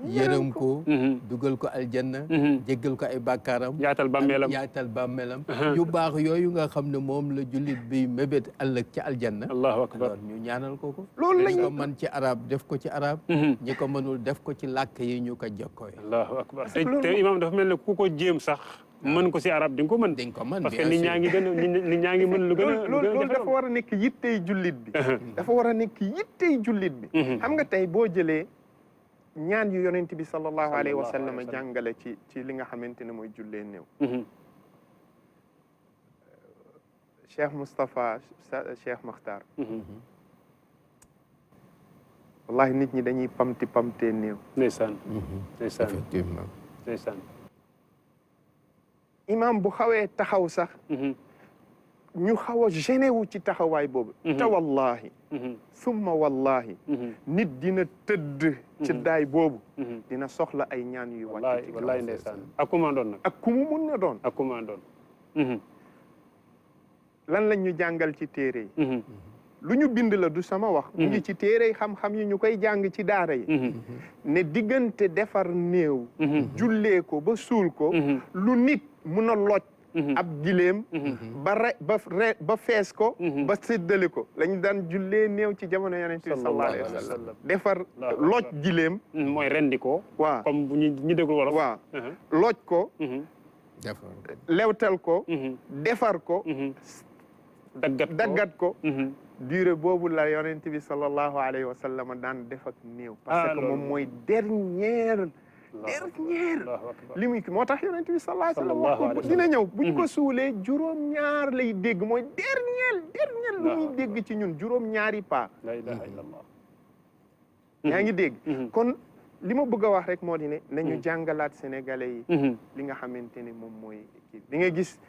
yërëm ko dugal ko aljanna jéggal ko ay bàkkaaram yaatal bàmmeelam yaatal bàmmeelam yu baax yooyu nga xam ne moom la jullit bi mébét ëllëg ci aljanna allahu akbar alors ñu ñaanal ko loolu lañ ko man ci arab def ko ci arab ñi ko mënul def ko ci làkk yi ñu ko jokkooy allahu akbar te imam dafa mel ne ku ko jéem sax mën ko si arab di nga ko mën di nga ko mën parce que nit ñaa ngi gën a nit ñaa ngi mën lu gën a loolu dafa war a nekk yittey jullit bi dafa war a nekk yittey jullit bi xam nga tey boo jëlee ñaan yu yonent bi sallallahu alayhi wa sallam jàngale ci li nga xamante ne mooy jullee néew Cheikh Moustapha Cheikh Makhtar wallahi nit ñi dañuy pamtee néew ndeysaan ndeysaan effectivement ndeysaan imam bu xawee taxaw sax ñu xaw a gêné wu ci taxawaay boobu te wallahi summa wallahi nit dina tëdd ci daay boobu dina soxla ay ñaan yu wàcc ci wallahi ndeysaan ak ku ma doon nag ak ku mu mun na doon ak ku ma doon lan lañ ñu jàngal ci téere yi lu ñu bind la du sama wax mu ngi ci téere yi xam-xam yi ñu koy jàng ci daara yi ne diggante defar néew jullee ko ba suul ko lu nit mun a loj ab gileem ba fees ko ba séddale ko lañ daan jullee néew ci jamono yonent bi sallallahu alayhi wa sallam defar loj gileem mooy rendi ko waaw comme bu ñu déglu wolof waaw loj ko lewtal ko defar ko daggat ko durée boobu la yonent bi sallallahu alayhi wa sallam daan def ak néew parce que moom mooy dernière li muy moo tax yonent bi sallallahu alayhi wa sallam wax ko dina ñëw buñ ko suulee juróom-ñaar lay dégg mooy dernier lu muy dégg ci ñun juróom-ñaari pas la ilaha illallah yaa ngi dégg kon li ma bëgg a wax rek moo di ne nañu jàngalaat sénégalais yi li nga xamante ne moom mooy kii di nga gis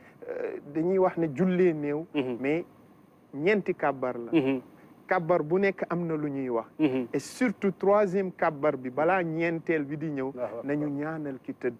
dañuy wax ne jullee néew mais ñeenti kàbbar la kàbbar bu nekk am na lu ñuy wax et surtout troisième kàbbar bi balaa ñeenteel bi di ñëw nañu ñaanal ki tëdd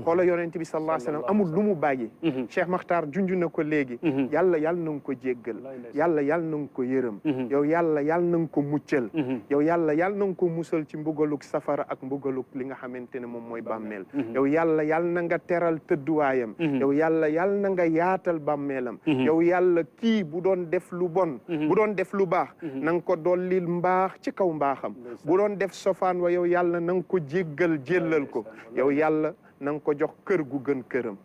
xoola yonent bi sallallahu alayhi wa sallam amul lu mu bàyyi Cheikh Makhtar junj na ko léegi yàlla na nga ko jéggal yàlla na nga ko yërëm yow yàlla na nga ko muccal yow yàlla na nga ko musal ci mbugaluk safara ak mbugaluk li nga xamante ne moom mooy bàmmeel yow yàlla na nga teral tëdduwaayam yow yàlla na nga yaatal bàmmeelam yow yàlla kii bu doon def lu bon bu doon def lu baax na nga ko dollil mbaax ci kaw mbaaxam bu doon def sofaan wa yow yàlla na nga ko jéggal jéllal ko yow yàlla na nga ko jox kër gu gën këram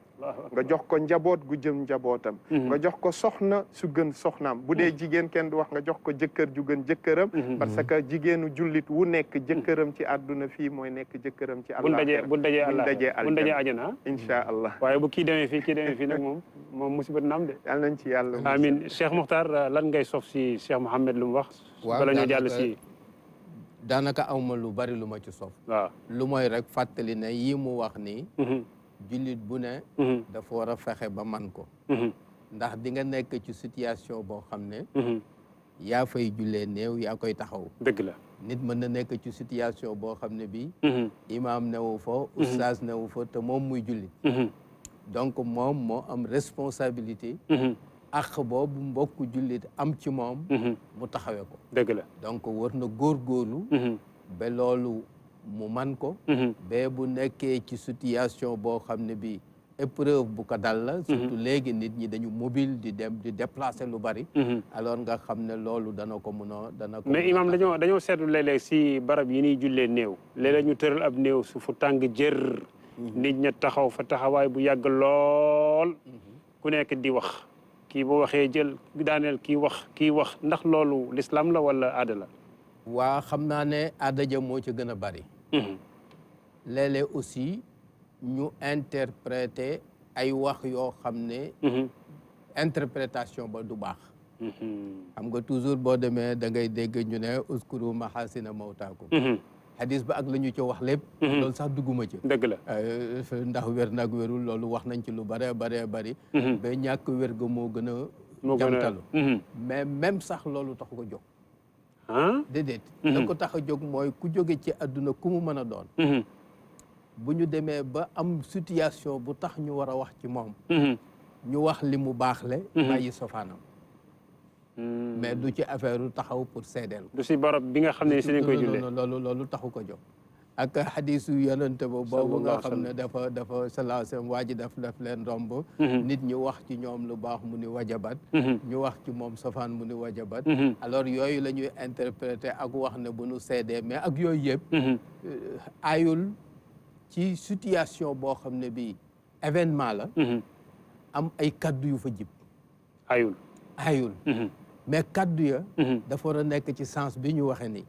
nga jox ko njaboot gu jëm njabootam nga jox ko soxna su gën soxnaam bu dee jigéen kenn du wax nga jox ko jëkkër ju gën jëkkëram parce que jigéenu jullit wu nekk jëkkëram ci àdduna fii mooy nekk jëkkëram ci àllaaxira bu dajee àjjana incha allah waaye bu kii demee fii nag moom musiba dina am de yàlla nañ ci yàlla amin Cheikh Mokhtar lan ngay sof si Cheikh Mouhamed lu mu wax bala ñoo jàll si daanaka awma lu bari lu ma ci sof waaw lu mooy rek fàttali ne yi mu wax nii jullit bu ne dafa war a fexe ba man ko ndax di nga nekk ci situation boo xam ne yaa fay jullee néew yaa koy taxaw dëgg la nit mën na nekk ci situation boo xam ne bi imaam newu fa oustaz newu fa te moom muy jullit donc moom moo am responsabilité ak boobu mbokk jullit am ci moom mu taxawee ko dëgg la donc war na góorgóorlu ba loolu mu man ko ba bu nekkee ci situation boo xam ne bi épreuve bu ko dal la surtout léegi nit ñi dañu mobile di dem di déplacer lu bari alors nga xam ne loolu dana ko mun a dana ko mais imam dañoo seetlu léeg-léeg si barab yi ñuy jullee néew léeg-léeg ñu tëral ab néew su fu tàng jër nit ña taxaw fa taxawaay bu yàgg lool ku nekk di wax kii bu waxee jël daaneel kii wax ndax loolu l'islam la wala aada la waa xam naa ne aada ja moo ci gën a bari léeg-léeg aussi ñu interpréter ay wax yoo xam ne interprétation ba du baax xam nga toujours boo demee da ngay dégg ñu ne uskuru mahasina mawtaakum hadis ba ak la ñu ci wax lépp loolu sax dugguma ci dëgg la ndax wér nag wérul loolu wax nañ ci lu bare bari ba ñàkk wér ga moo gën a jamtalu mais même sax loolu tax ko jóg déedéet la ko tax a jóg mooy ku jóge ci àdduna ku mu mën a doon bu ñu demee ba am situation bu tax ñu war a wax ci moom ñu wax li mu baaxle bàyyi sofaanam mais du ci affaire taxaw pour seedeel du si barab bi nga xam ne si lañ koy jullee loolu taxu ko jóg ak xadisu yonente ba boobu nga xam ne dafa sallallahu alayhi wa sallam waa ji daf leen romb nit ñi wax ci ñoom lu baax mu ni wajabat ñu wax ci moom safaan mu ni wajabat alors yooyu la ñuy interpréter ak wax ne bu nu seedee mais ak yooyu yëpp ayul ci situation boo xam ne bi événement la am ay kaddu yu fa jib ayul mais kaddu ya dafa war a nekk ci sens bi ñu waxe ni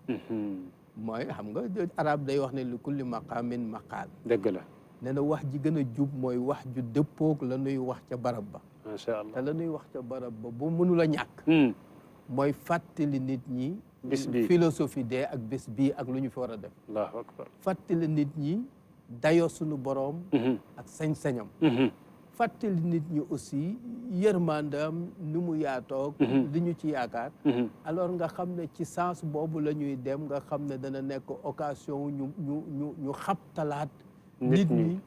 mooy xam nga arab day wax ne li kulli maqaamin maqaal dëgg la nee na wax ji gën a jub mooy wax ju dëppoog la nuy wax ca barab ba macha allah te la nuy wax ca barab ba bu mënul a ñàkk mooy fàttali nit ñi bis bi philosophie dee ak bés bii ak lu ñu fi war a def allahu akbar fàttali nit ñi dayoo suñu boroom ak sañ-sañam fàttali nit ñi aussi yërmandaam ni mu yaatoog li ñu ci yaakaar alors nga xam ne ci sens boobu la ñuy dem nga xam ne dana nekk occasion ñu xabtalaat nit ñi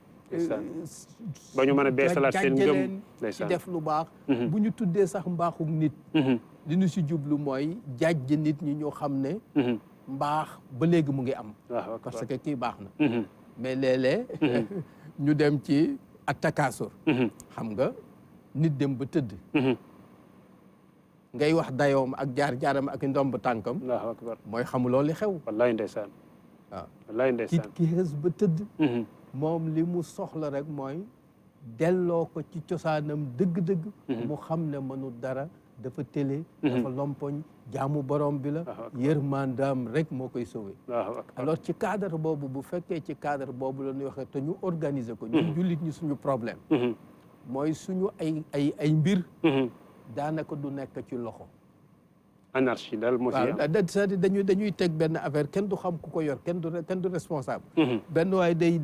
ba ñu mën a beesalaat seen ngëm ci def lu baax bu ñu tuddee sax mbaaxug nit li ñu si jublu mooy jàjj nit ñi ñu xam ne mbaax ba léegi mu ngi am parce que kii baax na mais léeg-léeg ñu dem ci ak takaasur xam nga nit dem ba tëdd ngay wax dayoom ak jaar-jaaram ak ndomb tànkam allahu akbar mooy xamuloo li xew wallahi ndeysaan waaw wallahi ndeysaan ki xës ba tëdd moom li mu soxla rek mooy delloo ko ci cosaanam dëgg-dëgg mu xam ne mënu dara dafa télé dafa lompoñ jaamu borom bi la yërmandaam rek moo koy sauvé alors ci cadre boobu bu fekkee ci cadre boobu la ñuy waxee te ñu organiser ko ñu jullit ñi suñu problème mooy suñu ay mbir daanaka du nekk ci loxo anarchie daal moo si am c'est-à-dire dañuy teg benn affaire kenn du xam ku ko yor kenn du responsable benn waaye day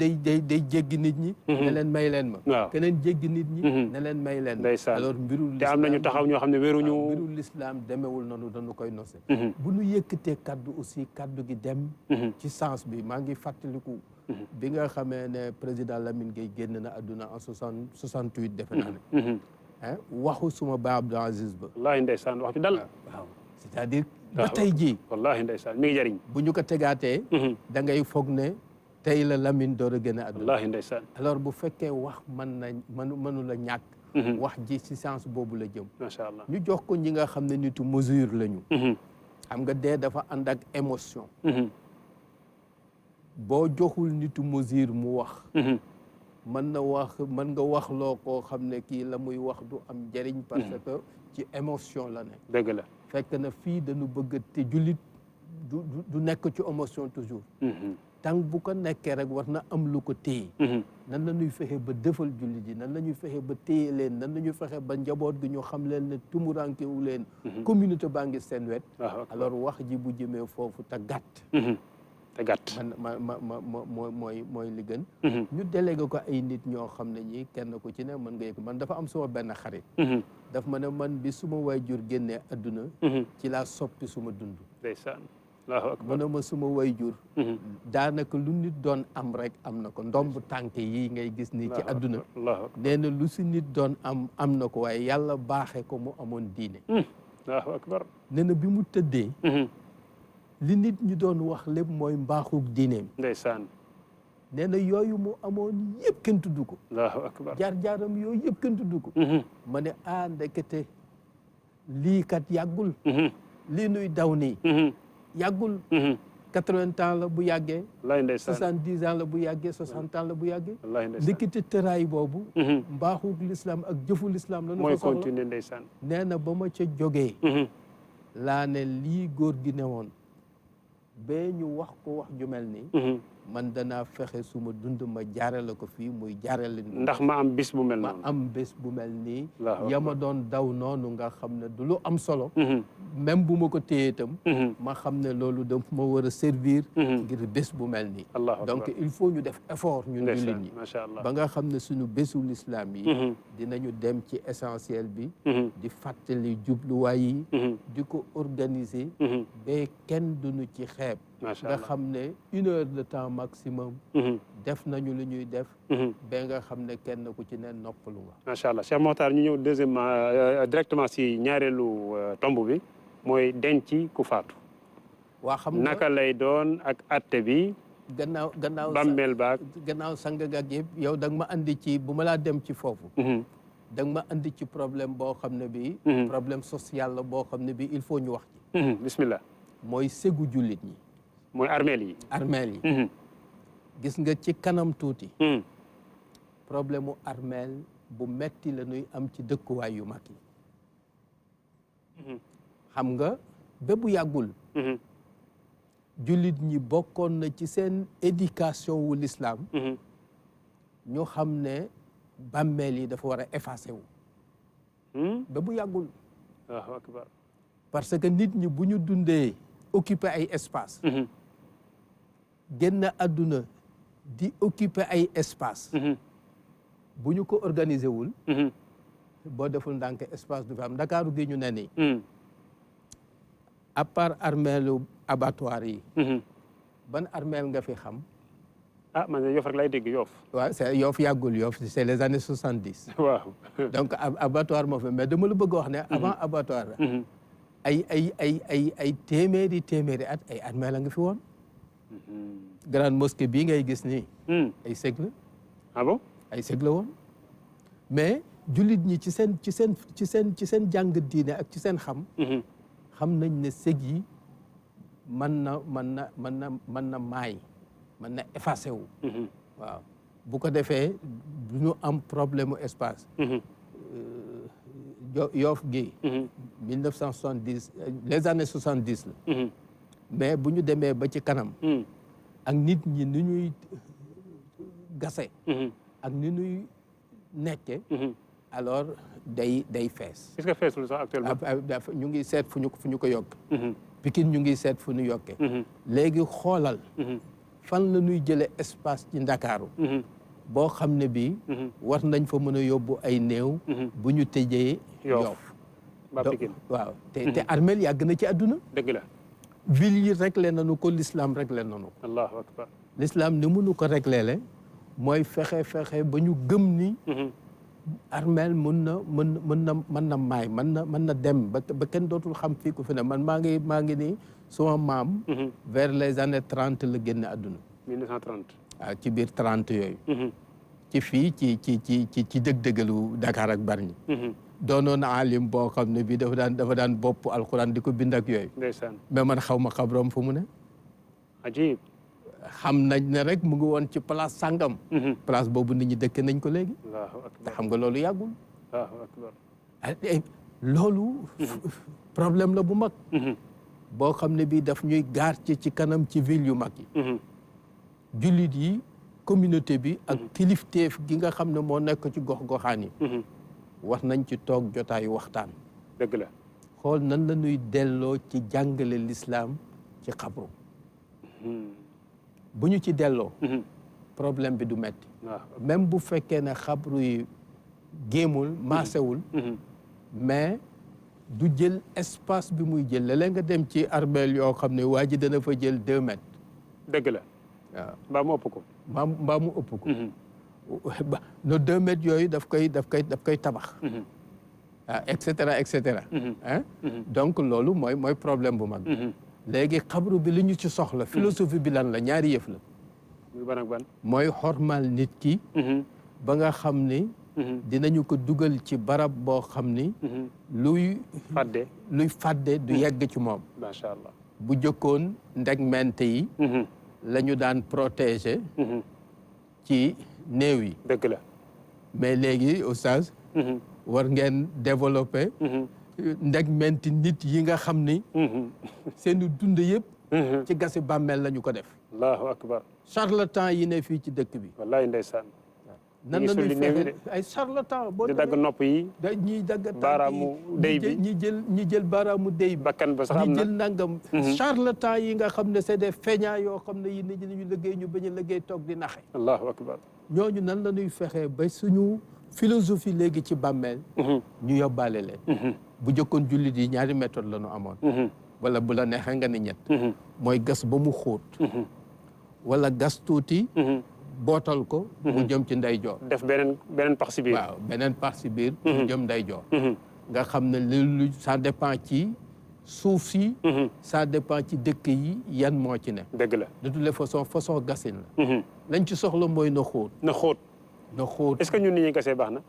jéggi nit ñi ne leen may leen ma keneen jéggi nit ñi ne leen may leen ma alors mbiru te am nañu taxaw ñoo xam ne wéruñu mbiru l'islam demewul noonu dañu koy nose bu ñu yëkkatee kaddu aussi kaddu gi dem ci sens bi maa ngi fàttaliku bi nga xamee ne président Lamine Gueye génn na àdduna en 68 defe naa ne waxu suma ba Abdou Aziz ba wallaahi ndeysaan wax bi dal waaw c'est-à-dire ba tey jii wallaahi ndeysaan mi ngi jëriñ bu ñu ko tegaatee da ngay foog ne tey la Lamine door a gën a àdduna wallaahi ndeysaan alors bu fekkee wax mënu la ñàkk wax ji ci sens boobu la jëm macha allah ñu jox ko ñi nga xam ne nitu mesure lañu xam nga dee dafa ànd ak émotion boo joxul nitu mesure mu wax mën nga wax loo koo xam ne kii la muy wax du am njëriñ parce que ci émotion la nekk dëgg la fekk na fii dañu bëgg te jullit du nekk ci émotion toujours tant bu ko nekkee rek war na am lu ko téye nan la ñuy fexe ba defal jullit yi nan la ñuy fexe ba téye leen nan la ñuy fexe ba njaboot gi ñu xam leen ne tumuranke wu leen communauté baa ngi seen wet alors wax ji bu jëmee foofu te gàtt te gàtt mooy li gën ñu délégué ko ay nit ñoo xam ne ñi kenn ku ci ne mën nga yëg man dafa am suma benn xarit daf ma ne man bi suma waajur génnee adduna ci laa soppi suma dund ndeysaan allahu akbar mu ne ma suma waajur daanaka lu nit doon am rek am na ko ndomb tànk yi ngay gis ni ci adduna nee na lu si nit doon am na ko waaye yàlla baaxee ko mu amoon diine allahu akbar nee na bi mu tëddee li nit ñi doon wax lépp mooy mbaaxug diineem ndeysaan nee na yooyu mu amoon yëpp kenn tudd ko allahu akbar jaar-jaaram yooyu yëpp kenn tudd ko ma ne ndekete lii kat yàggul lii nuy daw nii yàggul 80 ans la bu yàggee 70 ans la bu yàggee 60 ans la bu yàggee ndekete tëraay boobu mbaaxug l'islam ak jëfu l'islam la mooy continuer ndeysaan nee na ba ma ca jógee laa ne lii góor gi ne woon bee ñu wax ko wax ju mel nii man danaa fexe suma dund ma jaarale ko fii muy jaarale ndax ma am bis bu mel noonu ma am bés bu mel nii ya ma doon daw noonu nga xam ne du lu am solo même bu ma ko téye itam ma xam ne loolu daf ma war a servir ngir bés bu mel nii donc il faut ñu def effort ñun jullit ñi ba nga xam ne suñu bésu l'islam yi dinañu dem ci essentiel bi di fàttali jubluwaay yi di ko organiser ba kenn duñu ci xeeb nga xam ne 1 heure de temps maximum def nañu lu ñuy def ba nga xam ne kenn ku ci ne noppalu nga macha allah Cheikh Mokhtar ñu ñëw deuxièmement directement si ñaareelu tomb bi mooy denc ku faatu waa xam nga naka lay doon ak atte bi gannaaw bàmmeel baag gannaaw sang gag yëpp yow da nga ma andi ci bu ma laa dem ci foofu da nga ma andi ci problème boo xam ne bi problème social la boo xam ne bi il faut ñu wax ci bismillah mooy ségu jullit ñi mooy armeel yi yi gis nga ci kanam tuuti problème mu armeel bu metti la ñuy am ci dëkkuwaay yu mag yi xam nga ba bu yàggul jullit ñi bokkoon na ci seen éducation wu l'islam ñu xam ne bàmmeel yi dafa war a effacé wu ba bu yàggul Allahu akbar parce que nit ñi bu ñu dundee occuper ay espace génn àdduna di occuper ay espace bu ñu ko organiser wul boo deful ndànk espace du fi am Ndakaaru gi ñu ne nii à part armeelu abattoir yi ban armeel nga fi xam ah man Yoff rek lay dégg Yoff waaw c'est Yoff yàggul Yoff c'est les années 70 waaw donc abattoir moo fi mais dama la bëgg wax ne avant abattoir la ay téeméeri at ay armeel a nga fi woon grande mosquée bii ngay gis nii ay sëg la ah bon ay sëg la woon mais jullit ñi ci seen jàng diine ak ci seen xam nañ ne sëg yi mën na maay mën na effacé wu waaw bu ko defee du ñu am problème mu espace Yoff gi 1970 les années 70 la mais bu ñu demee ba ci kanam ak nit ñi ni ñuy gase ak ni ñuy nekke alors day fees est-ce que feesul sax actuellement ñu ngi seet fu ñu ko yokk Pikine ñu ngi seet fu ñu yokke léegi xoolal fan la ñuy jële espace ci Ndakaaru boo xam ne bii war nañ fa mën a yóbbu ay néew bu ñu tëjee Yoff waaw te armeel yàgg na ci àdduna dëgg la ville yi réglé nañu ko l'islam réglé nañu ko allahu akbar l'islam ni mënu ko réglé le mooy fexe ba ñu gëm ni armeel mën na maay mën na dem ba kenn dootul xam fii ko fi ne man maa ngi ni suma maam vers les années 30 la génn àdduna 1930 waaw ci biir 30 yooyu ci fii ci dëgg-dëggalu Dakar ak Bargny doonoon alim boo xam ne bii dafa daan bopp alxuraan di ko bind ak yooyu ndeysaan mais man xaw ma xabroom fu mu ne ajib xam nañ ne rek mu ngi woon ci place sàngam place boobu nit ñi dëkk nañ ko léegi allahu akbar te xam nga loolu yàggul allahu akbar loolu problème la bu mag boo xam ne bii daf ñuy gaar ci kanam ci ville yu mag yi jullit yi communauté bi ak kilifteef gi nga xam ne moo nekk ci gox-goxaan yi war nañ ci toog jotaayu waxtaan dëgg la xool nan la ñuy delloo ci jàngale l'islam ci xabru bu ñu ci delloo problème bi du metti même bu fekkee ne xabru yi géemul maasewul mais du jël espace bi muy jël léeg-léeg nga dem ci armeel yoo xam ne waa ji dana fa jël 2 mètres dëgg la waaw mbaa mu ëpp ko mbaa mu ëpp ko no 2 mètres yooyu daf koy tabax ah et cetera donc loolu mooy problème bu mag léegi xabru bi li ñu ci soxla philosophie bi lan la ñaari yëf la muy ban ak ban mooy xormal nit ki ba nga xam ni dinañu ko dugal ci barab boo xam ni luy fàdde du yegg ci moom macha allah bu jëkkoon ndegmente yi la ñu daan protéger ci néew yi dëgg la mais léegi oustaz war ngeen développer ndegmenti nit yi nga xam ni seeni dund yëpp ci gasi bàmmeel la ñu ko def allahu akbar charlatan yi ne fii ci dëkk bi wallahi ndeysaan nan la ñuy fexe ay charlatan boo di dagg nopp yi ñiy dagg baaraamu déy bi ñi jël baaraamu déy bi bakkan ba sax am ñi na jël nangam charlatan yi nga xam ne c'est des feignants yoo xam ne yi nit ñi ñu liggéey ñu bañ a liggéey toog di naxe allahu akbar ñooñu nan la ñuy fexe ba suñu philosophie léegi ci bàmmeel ñu yóbbaale leen bu jëkkoon jullit yi ñaari méthode la ñu amoon wala bu la neexee nga ni ñett mooy gas ba mu xóot wala gas tuuti bootal ko mu jëm ci ndeyjoor def beneen pax si biir waaw beneen pax si biir mu jëm ndeyjoor nga xam ne lu ça dépend ci suuf si ça dépend ci dëkk yi yan moo ci ne dëgg la de toutes les façon gasin la lañ ci soxla mooy na xóot na xóot est-ce que ñun ni ñuy gasee baax na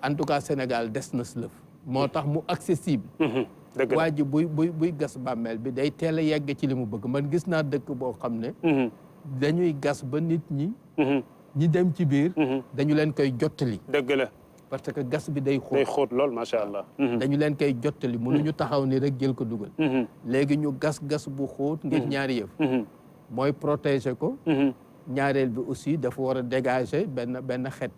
en tout cas Sénégal des na si lëf moo tax mu accessible dëgg la waa ji buy gas bàmmeel bi day teel a yegg ci li mu bëgg man gis naa dëkk boo xam ne dañuy gas ba nit ñi dem ci biir dañu leen koy jottali dëgg la parce que gas bi day xóot lool macha allah dañu leen koy jottali mënuñu taxaw ni rek jël ko dugal léegi ñu gas bu xóot ngir ñaari yëf mooy protéger ko ñaareel bi aussi dafa war a dégager benn xet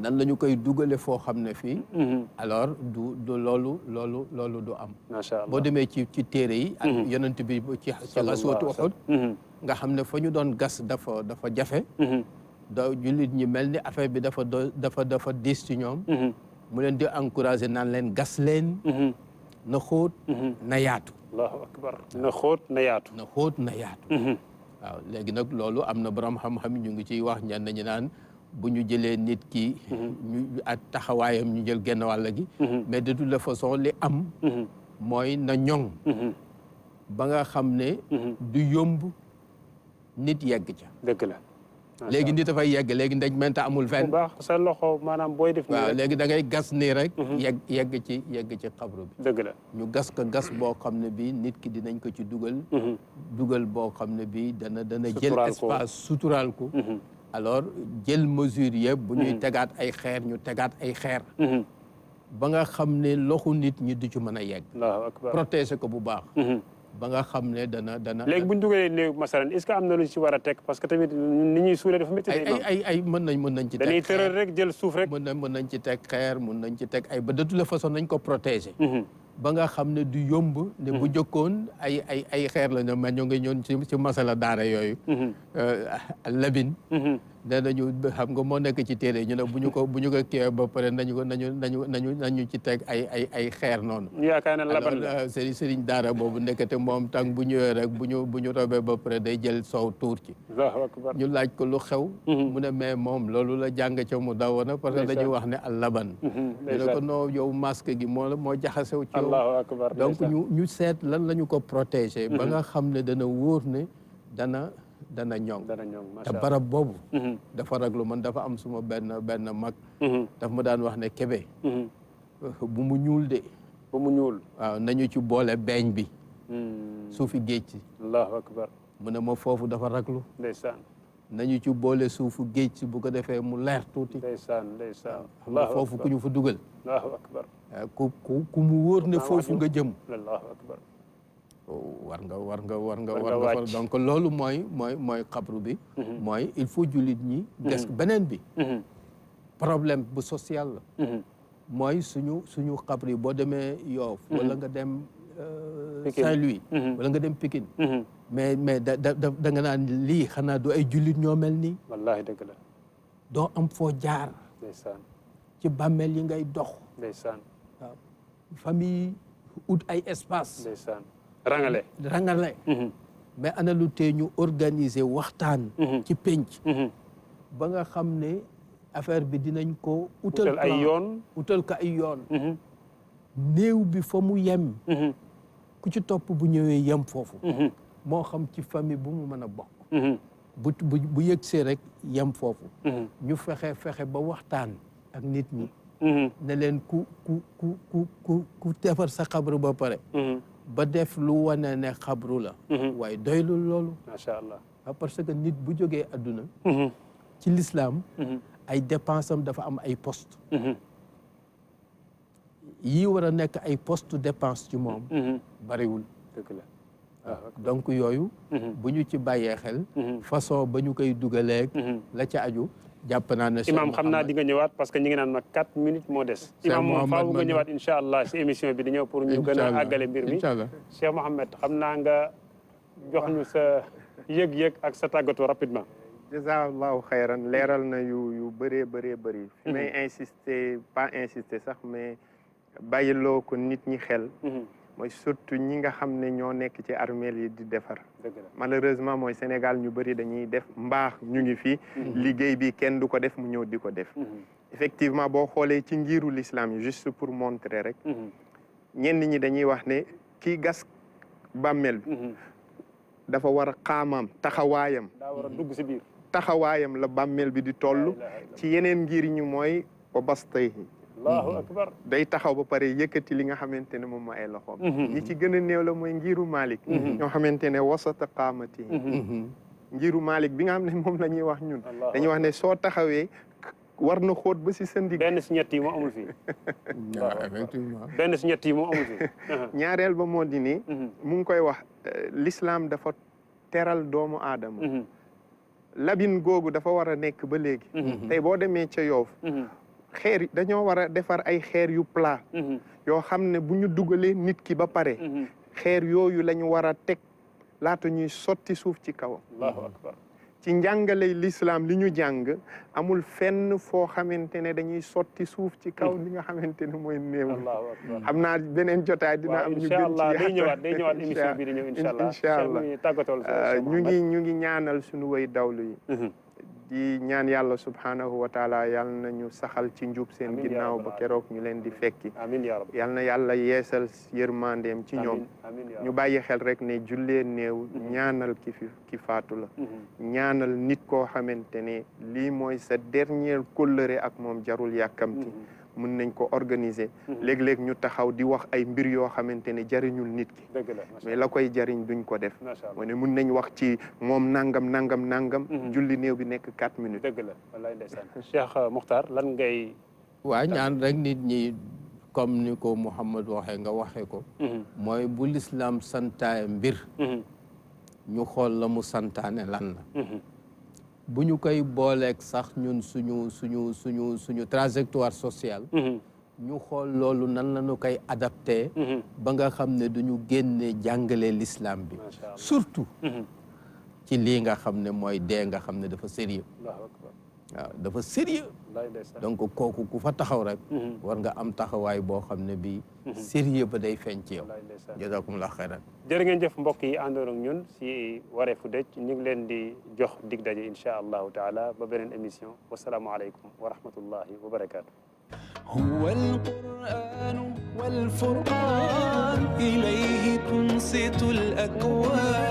nan la ñu koy dugale foo xam ne fii alors du loolu du am macha allah boo demee ci téere yi ak yonent bi ci xaswatu Uhud nga xam ne fa ñu doon gas dafa jafe da jullit ñi mel ni affaire bi dafa diis ci ñoom mu leen di encourager naan leen gas leen na xóot na yaatu allahu akbar na xóot na yaatu na xóot na yaatu waaw léegi nag loolu am na borom xam-xam ñu ngi ciy wax ñenn ñi naan bu ñu jëlee nit ki ñu at taxawaayam ñu jël genn wàll gi mais de toute façon li am mooy na ñoŋ ba nga xam ne du yomb nit yegg ca dëgg la léegi nit dafay yegg léegi ndej menta amul fenn bu baax sa loxo maanaam booy def waaw léegi da ngay gas nii rek yegg ci xabru bi dëgg la ñu gas ko gas boo xam ne bi nit ki dinañ ko ci dugal boo xam ne bi dana jël espace suturaal ko alors jël mesure yëpp bu ñuy tegaat ay xeer ñu tegaat ay xeer ba nga xam ne loxu nit ñi du ci mën a yegg allahu akbar protéger ko bu baax ba nga xam ne dana léegi bu ñu dugalee néew masalan est-ce que am na lu ci war a teg parce que tamit ni ñuy suulee dafa métti ay mën nañ ci teg dañuy tëral rek jël suuf rek mën nañ ci teg xeer mën nañ ci teg ay ba de toute façon nañ ko protéger ba nga xam ne du yomb ne bu jëkkoon ay xeer la ñu mais ñu ngi ñoon ci masala daara yooyu labin nee nañu xam nga moo nekk ci téere ñu ne bu ñu ko kiiwee ba pare nañu ci teg ay xeer noonu yaakaar na laban la sëriñ daara boobu nekkate moom tàng bu ñëwee rek bu ñu robee ba pare day jël soow tuur ci allahu akbar ñu laaj ko lu xew mu ne mais moom loolu la jàng ca mu dawoona parce que dañuy wax ne al laban ñu ne ko non yow masque gi moo jaxasew ci yow allahu akbar donc ñu seet lan la ñu ko protéger ba nga xam ne dana wóor ne dana ñoŋ te barab boobu dafa raglu man dafa am suma benn mag daf ma daan wax ne Kébé bu mu ñuul de bu mu ñuul waaw nañu ci boole beeñ bi suufi géej si allahu akbar mu ne ma foofu dafa raglu ndeysaan nañu ci boole suufu géej si bu ko defee mu leer tuuti ndeysaan xam nga foofu ku ñu fa dugal allahu akbar ku mu wóor ne foofu nga jëm allahu akbar war nga donc loolu mooy xabru bi mooy il faut jullit ñi ges beneen bi problème bu social la mooy suñu xabru yi boo demee Yoff wala nga dem Saint-Louis wala nga dem Pikine mais da nga naan lii xanaa du ay jullit ñoo mel nii wallaahi dëgg la doo am foo jaar ndeysaan ci bàmmeel yi ngay dox ndeysaan waaw famille ut ay espace ndeysaan rangale mais ana lu tee ñu organiser waxtaan ci penc ba nga xam ne affaire bi dinañ ko utal ko ay yoon néew bi fa mu yem ku ci topp bu ñëwee yem foofu moo xam ci famille bu mu mën a bokk bu yëgsee rek yem foofu ñu fexe ba waxtaan ak nit ñi ne leen ku defar sa xabru ba pare ba def lu wane ne xabru la waaye doylu loolu macha allah parce que nit bu jógee adduna ci l'islam ay dépense am dafa am ay poste yii war a nekk ay poste dépense ci moom bariwul dëgg la donc yooyu bu ñu ci bàyyee xel façon ba ñu koy dugaleeg la ca aju jàpp naa ne imam xam naa di nga ñëwaat parce que ñi ngi naan ma 4 minutes moo des imam moom faaw nga ñëwaat incha allah si émission bi di ñëw pour ñu gën a àggale mbir mi Cheikh Mouhamed xam naa nga jox ñu sa yëg-yëg ak sa tàggatoo rapidement jazakallahu xayran leeral na yu bëree bëri fi may insister pas insister sax mais bàyyiloo ko nit ñi xel mooy surtout ñi nga xam ne ñoo nekk ci armeel yi di defar malheureusement mooy Sénégal ñu bëri dañuy def mbaax ñu ngi fi liggéey bi kenn du ko def mu ñëw di ko def effectivement boo xoolee ci ngiru l'islam yi juste pour montrer rek ñenn ñi dañuy wax ne kii gas bàmmeel bi dafa war a xaamaam taxawaayam daa war a dugg si biir taxawaayam la bàmmeel bi di toll ci yeneen ngir ñi mooy wa bastayhi allahu akbar day taxaw ba pare yëkkati li nga xamante ne moom mooy ay loxoom ñi ci gën a néew la mooy ngiru Malik ñoo xamante ne wasata qaamati ngiru Malik bi nga xam ne moom la ñuy wax ñun dañuy wax ne soo taxawee war na xóot ba si sa ndig benn si ñett yi moo amul fii effectivement benn si ñett yi moo amul fii ñaareel ba moo di ni mu ngi koy wax l'islam dafa teral doomu aadama labin googu dafa war a nekk ba léegi tey boo demee ca Yoof xeer dañoo war a defar ay xeer yu plat yoo xam ne bu ñu dugalee nit ki ba pare xeer yooyu la ñu war a teg laata ñuy sotti suuf ci kawam allahu akbar ci njàngale l'islam li ñu jàng amul fenn foo xamante ne dañuy sotti suuf ci kaw li nga xamante ne mooy néew allahu akbar xam naa beneen jotaay dina am ñu incha allah day ñëwaat émission bi di ñëw incha allah incha allah tàggatool ñu ngi ñaanal suñu way dawlu yi di ñaan yàlla subhanahu wa taala yal na ñu saxal ci njub seen ginnaaw ba keroog ñu leen di fekki amiin yaa rabbi yal na yàlla yeesal yërmandeem ci ñoom ñu bàyyi xel rek ne jullee néew ñaanal ki faatu la ñaanal nit koo xamante ne lii mooy sa dernier kóllëre ak moom jarul yàkkamti mën nañ ko organiser léeg-léeg ñu taxaw di wax ay mbir yoo xamante ne jariñul nit ki mais la koy jariñ duñ ko def moo ne mën nañ wax ci moom nangam julli néew bi nekk 4 minutes dëgg la wallaay ndeysaan Cheikh Mokhtar lan ngay waa ñaan rek nit ñi comme ni ko Mouhamed waxee nga waxee ko mooy bu l'islam santaane mbir ñu xool la mu santaane lan la bu ñu koy booleeg sax ñun suñu trajectoire sociale ñu xool loolu nan la ñu koy adapté ba nga xam ne duñu génne jàngale l'islam bi surtout ci lii nga xam ne mooy dee nga xam ne dafa sérieux waaw dafa sérieux donc kooku ku fa taxaw rek war nga am taxawaay boo xam ne bi sérieux ba day feeñ ci yow jazakumullah xayran jërë ngeen jëf mbokk yi àndoon ak ñun si Wareefu Dëj ñu ngi leen di jox dig daje insha allahu taala ba beneen émission wasalaamu aleykum wa rahmatullahi wa barakaatu هو القرآن والفرقان إليه تنصت الأكوان